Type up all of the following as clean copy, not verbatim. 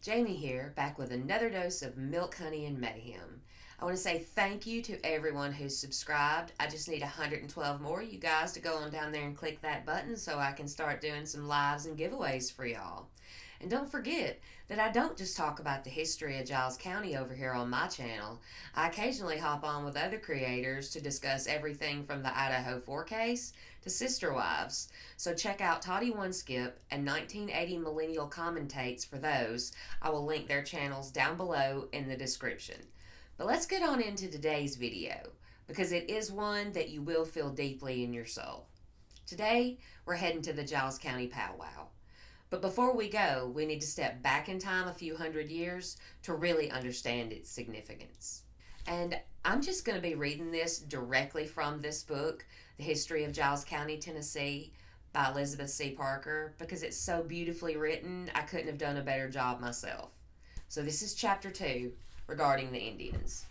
Jamie here, back with another dose of milk, honey, and mayhem. I want to say thank you to everyone who's subscribed. I just need 112 more you guys to go on down there and click that button so I can start doing some lives and giveaways for y'all. And don't forget that I don't just talk about the history of Giles County over here on my channel. I occasionally hop on with other creators to discuss everything from the Idaho 4 case to Sister Wives. So check out Toddy One Skip and 1980 Millennial Commentates for those. I will link their channels down below in the description. But let's get on into today's video, because it is one that you will feel deeply in your soul. Today, we're heading to the Giles County PowWow. But before we go, we need to step back in time a few hundred years to really understand its significance. And I'm just going to be reading this directly from this book, The History of Giles County, Tennessee, by Elizabeth C. Parker, because it's so beautifully written, I couldn't have done a better job myself. So this is Chapter 2, regarding the Indians.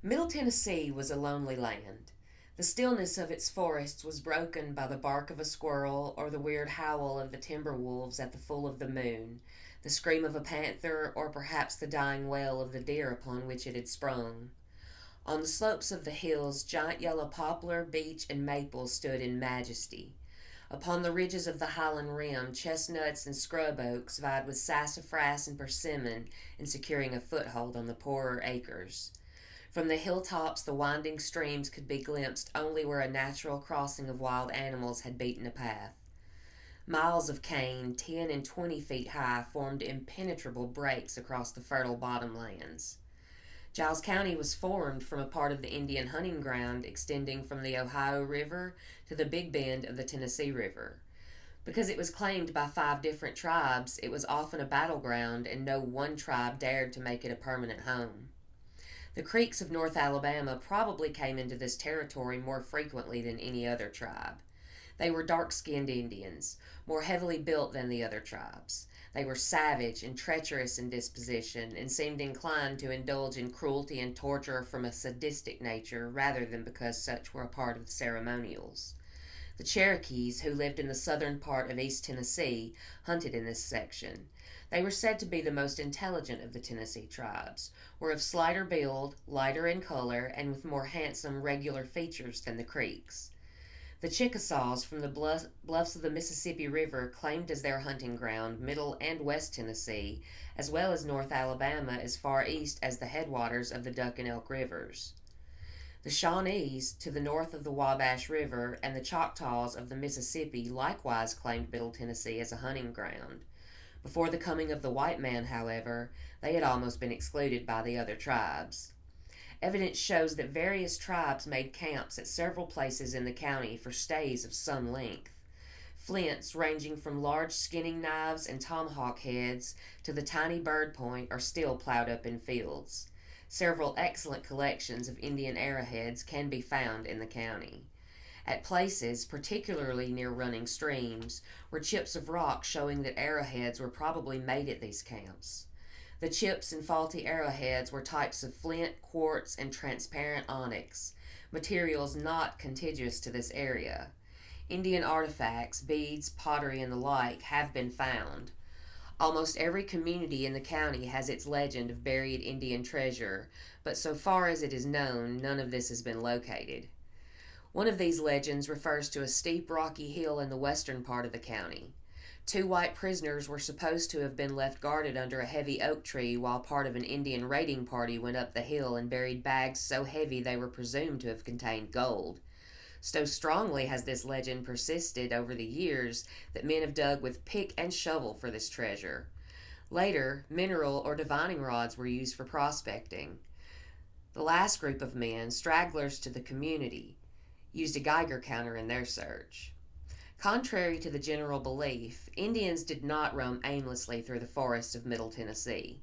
Middle Tennessee was a lonely land. The stillness of its forests was broken by the bark of a squirrel or the weird howl of the timber wolves at the full of the moon, the scream of a panther, or perhaps the dying wail of the deer upon which it had sprung. On the slopes of the hills, giant yellow poplar, beech, and maple stood in majesty. Upon the ridges of the highland rim, chestnuts and scrub oaks vied with sassafras and persimmon in securing a foothold on the poorer acres. From the hilltops, the winding streams could be glimpsed only where a natural crossing of wild animals had beaten a path. Miles of cane, 10 and 20 feet high, formed impenetrable breaks across the fertile bottomlands. Giles County was formed from a part of the Indian hunting ground extending from the Ohio River to the Big Bend of the Tennessee River. Because it was claimed by 5 different tribes, it was often a battleground, and no one tribe dared to make it a permanent home. The Creeks of North Alabama probably came into this territory more frequently than any other tribe. They were dark-skinned Indians, more heavily built than the other tribes. They were savage and treacherous in disposition and seemed inclined to indulge in cruelty and torture from a sadistic nature rather than because such were a part of the ceremonials. The Cherokees, who lived in the southern part of East Tennessee, hunted in this section. They were said to be the most intelligent of the Tennessee tribes, were of slighter build, lighter in color, and with more handsome, regular features than the Creeks. The Chickasaws from the bluffs of the Mississippi River claimed as their hunting ground Middle and West Tennessee, as well as North Alabama as far east as the headwaters of the Duck and Elk Rivers. The Shawnees, to the north of the Wabash River, and the Choctaws of the Mississippi likewise claimed Middle Tennessee as a hunting ground. Before the coming of the white man, however, they had almost been excluded by the other tribes. Evidence shows that various tribes made camps at several places in the county for stays of some length. Flints ranging from large skinning knives and tomahawk heads to the tiny bird point are still plowed up in fields. Several excellent collections of Indian arrowheads can be found in the county. At places, particularly near running streams, were chips of rock showing that arrowheads were probably made at these camps. The chips and faulty arrowheads were types of flint, quartz, and transparent onyx, materials not contiguous to this area. Indian artifacts, beads, pottery, and the like have been found. Almost every community in the county has its legend of buried Indian treasure, but so far as it is known, none of this has been located. One of these legends refers to a steep rocky hill in the western part of the county. 2 white prisoners were supposed to have been left guarded under a heavy oak tree while part of an Indian raiding party went up the hill and buried bags so heavy they were presumed to have contained gold. So strongly has this legend persisted over the years that men have dug with pick and shovel for this treasure. Later, mineral or divining rods were used for prospecting. The last group of men, stragglers to the community, used a Geiger counter in their search. Contrary to the general belief, Indians did not roam aimlessly through the forests of Middle Tennessee.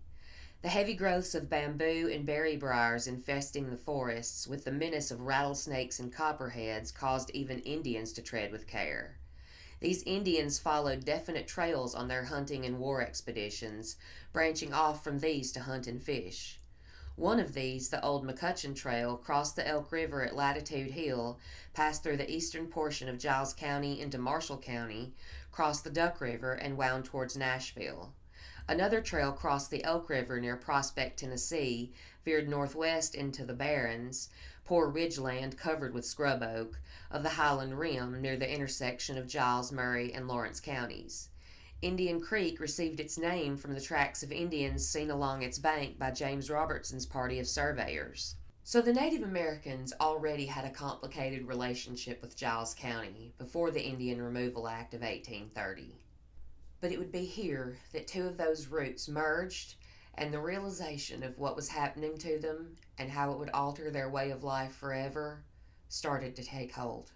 The heavy growths of bamboo and berry briars infesting the forests, with the menace of rattlesnakes and copperheads, caused even Indians to tread with care. These Indians followed definite trails on their hunting and war expeditions, branching off from these to hunt and fish. One of these, the Old McCutcheon Trail, crossed the Elk River at Latitude Hill, passed through the eastern portion of Giles County into Marshall County, crossed the Duck River, and wound towards Nashville. Another trail crossed the Elk River near Prospect, Tennessee, veered northwest into the barrens, poor ridgeland covered with scrub oak, of the Highland Rim near the intersection of Giles, Murray, and Lawrence counties. Indian Creek received its name from the tracks of Indians seen along its bank by James Robertson's party of surveyors. So the Native Americans already had a complicated relationship with Giles County before the Indian Removal Act of 1830. But it would be here that two of those roots merged, and the realization of what was happening to them and how it would alter their way of life forever started to take hold.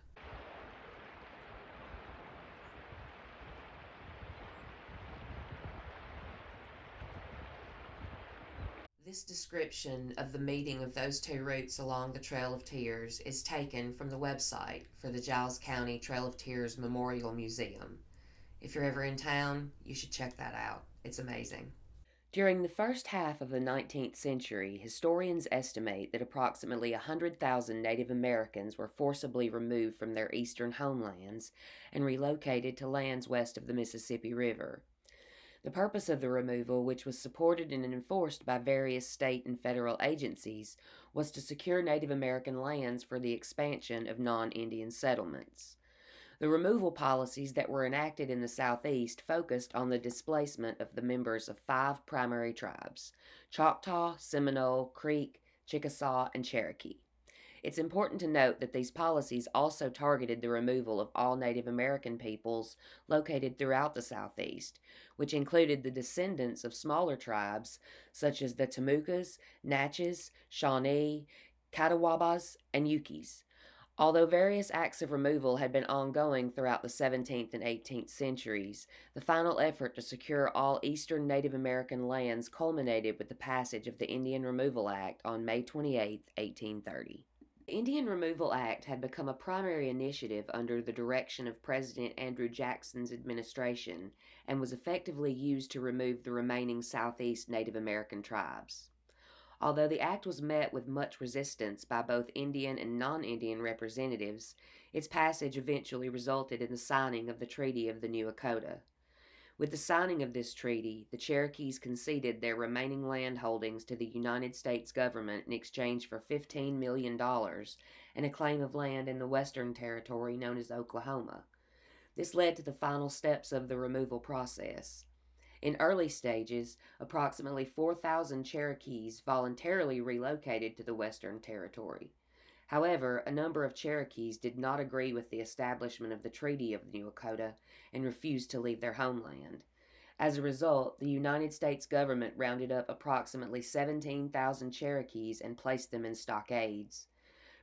This description of the meeting of those two routes along the Trail of Tears is taken from the website for the Giles County Trail of Tears Memorial Museum. If you're ever in town, you should check that out. It's amazing. During the first half of the 19th century, historians estimate that approximately 100,000 Native Americans were forcibly removed from their eastern homelands and relocated to lands west of the Mississippi River. The purpose of the removal, which was supported and enforced by various state and federal agencies, was to secure Native American lands for the expansion of non Indian settlements. The removal policies that were enacted in the Southeast focused on the displacement of the members of five primary tribes: Choctaw, Seminole, Creek, Chickasaw, and Cherokee. It's important to note that these policies also targeted the removal of all Native American peoples located throughout the Southeast, which included the descendants of smaller tribes such as the Temucas, Natchez, Shawnee, Catawbas, and Yukis. Although various acts of removal had been ongoing throughout the 17th and 18th centuries, the final effort to secure all eastern Native American lands culminated with the passage of the Indian Removal Act on May 28, 1830. The Indian Removal Act had become a primary initiative under the direction of President Andrew Jackson's administration and was effectively used to remove the remaining Southeast Native American tribes. Although the act was met with much resistance by both Indian and non-Indian representatives, its passage eventually resulted in the signing of the Treaty of the New Dakota. With the signing of this treaty, the Cherokees conceded their remaining land holdings to the United States government in exchange for $15 million and a claim of land in the Western Territory known as Oklahoma. This led to the final steps of the removal process. In early stages, approximately 4,000 Cherokees voluntarily relocated to the Western Territory. However, a number of Cherokees did not agree with the establishment of the Treaty of New Dakota and refused to leave their homeland. As a result, the United States government rounded up approximately 17,000 Cherokees and placed them in stockades.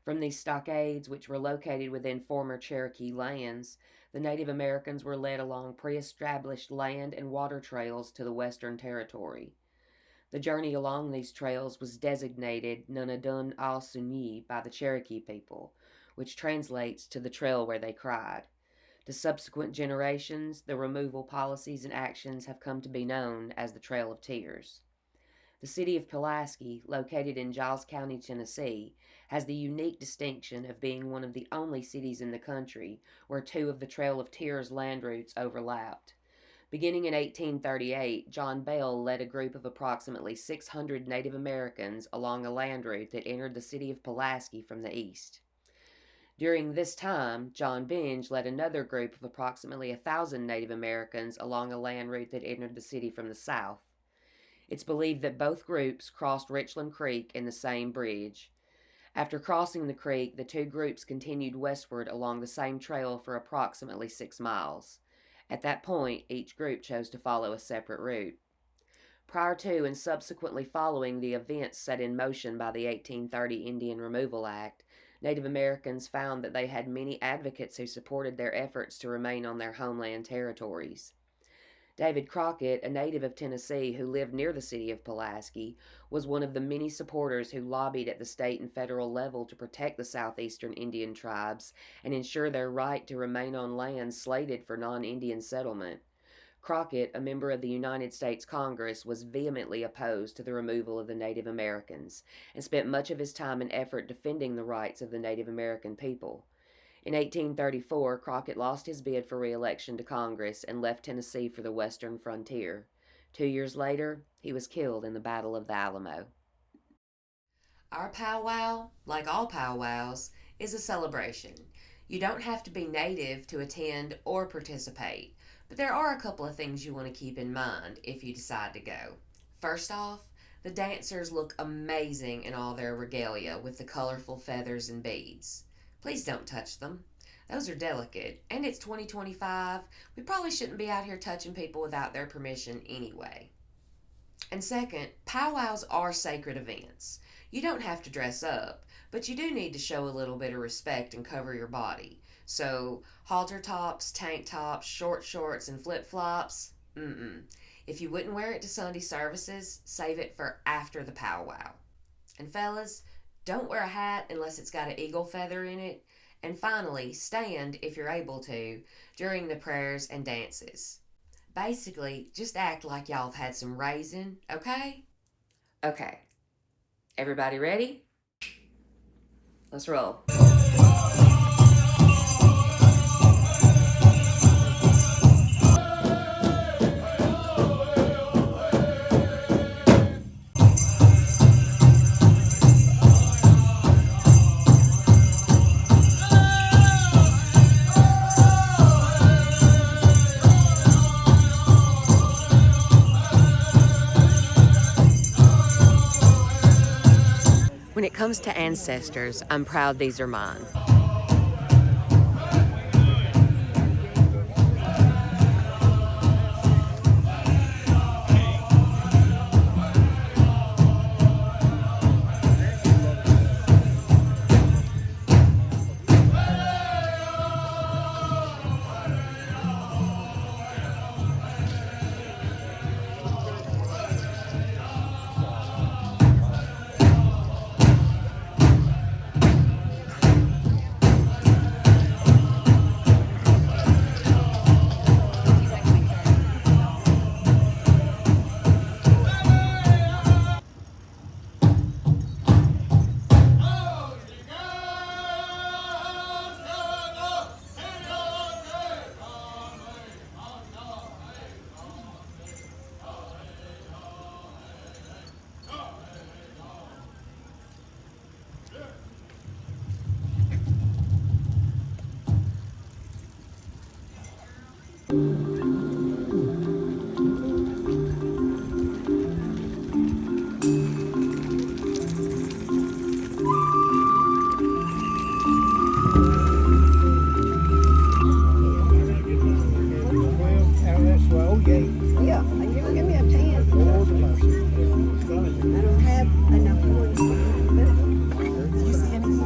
From these stockades, which were located within former Cherokee lands, the Native Americans were led along pre-established land and water trails to the Western Territory. The journey along these trails was designated Nunadun al Sunyi by the Cherokee people, which translates to the trail where they cried. To subsequent generations, the removal policies and actions have come to be known as the Trail of Tears. The city of Pulaski, located in Giles County, Tennessee, has the unique distinction of being one of the only cities in the country where two of the Trail of Tears land routes overlapped. Beginning in 1838, John Bell led a group of approximately 600 Native Americans along a land route that entered the city of Pulaski from the east. During this time, John Benge led another group of approximately 1,000 Native Americans along a land route that entered the city from the south. It's believed that both groups crossed Richland Creek in the same bridge. After crossing the creek, the two groups continued westward along the same trail for approximately 6 miles. At that point, each group chose to follow a separate route. Prior to and subsequently following the events set in motion by the 1830 Indian Removal Act, Native Americans found that they had many advocates who supported their efforts to remain on their homeland territories. David Crockett, a native of Tennessee who lived near the city of Pulaski, was one of the many supporters who lobbied at the state and federal level to protect the southeastern Indian tribes and ensure their right to remain on land slated for non-Indian settlement. Crockett, a member of the United States Congress, was vehemently opposed to the removal of the Native Americans and spent much of his time and effort defending the rights of the Native American people. In 1834, Crockett lost his bid for re-election to Congress and left Tennessee for the western frontier. 2 years later, he was killed in the Battle of the Alamo. Our powwow, like all powwows, is a celebration. You don't have to be native to attend or participate, but there are a couple of things you want to keep in mind if you decide to go. First off, the dancers look amazing in all their regalia with the colorful feathers and beads. Please don't touch them. Those are delicate, and it's 2025. We probably shouldn't be out here touching people without their permission anyway. And second, powwows are sacred events. You don't have to dress up, but you do need to show a little bit of respect and cover your body. So, halter tops, tank tops, short shorts, and flip flops? If you wouldn't wear it to Sunday services, save it for after the powwow. And fellas, don't wear a hat unless it's got an eagle feather in it. And finally, stand, if you're able to, during the prayers and dances. Basically, just act like y'all have had some raisin, okay? Okay. Everybody ready? Let's roll. When it comes to ancestors, I'm proud these are mine. Yeah, and you will give me a 10. Lord of mercy. I don't have enough ones for my Do you see anything?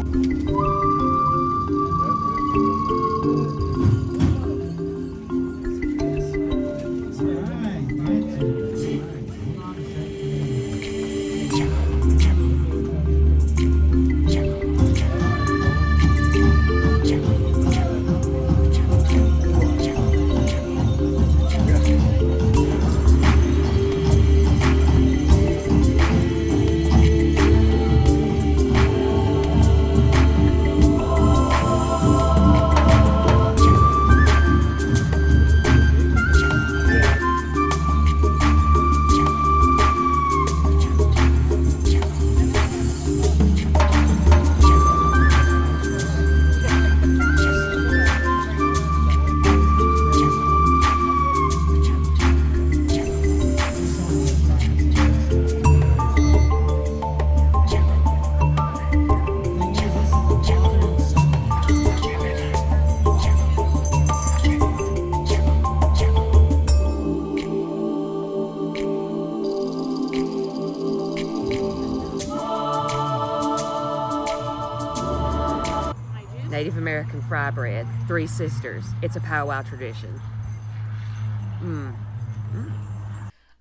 Native American fry bread, Three Sisters. It's a powwow tradition.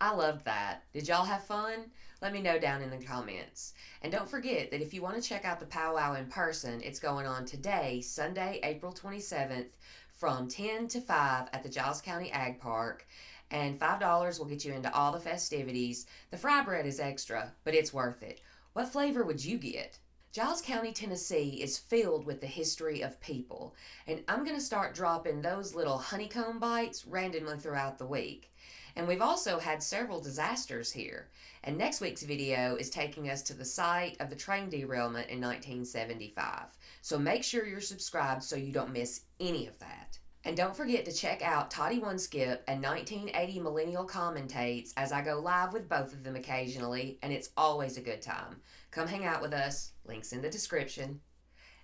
I loved that. Did y'all have fun? Let me know down in the comments. And don't forget that if you want to check out the powwow in person, it's going on today, Sunday, April 27th, from 10 to 5 at the Giles County Ag Park. And $5 will get you into all the festivities. The fry bread is extra, but it's worth it. What flavor would you get? Giles County, Tennessee is filled with the history of people, and I'm going to start dropping those little honeycomb bites randomly throughout the week. And we've also had several disasters here, and next week's video is taking us to the site of the train derailment in 1975. So make sure you're subscribed so you don't miss any of that. And don't forget to check out Toddy One Skip and 1980 Millennial Commentates as I go live with both of them occasionally, and it's always a good time. Come hang out with us. Links in the description.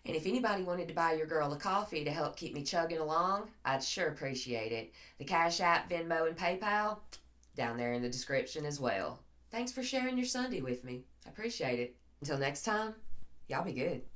And if anybody wanted to buy your girl a coffee to help keep me chugging along, I'd sure appreciate it. The CashApp, Venmo, and PayPal, down there in the description as well. Thanks for sharing your Sunday with me. I appreciate it. Until next time, y'all be good.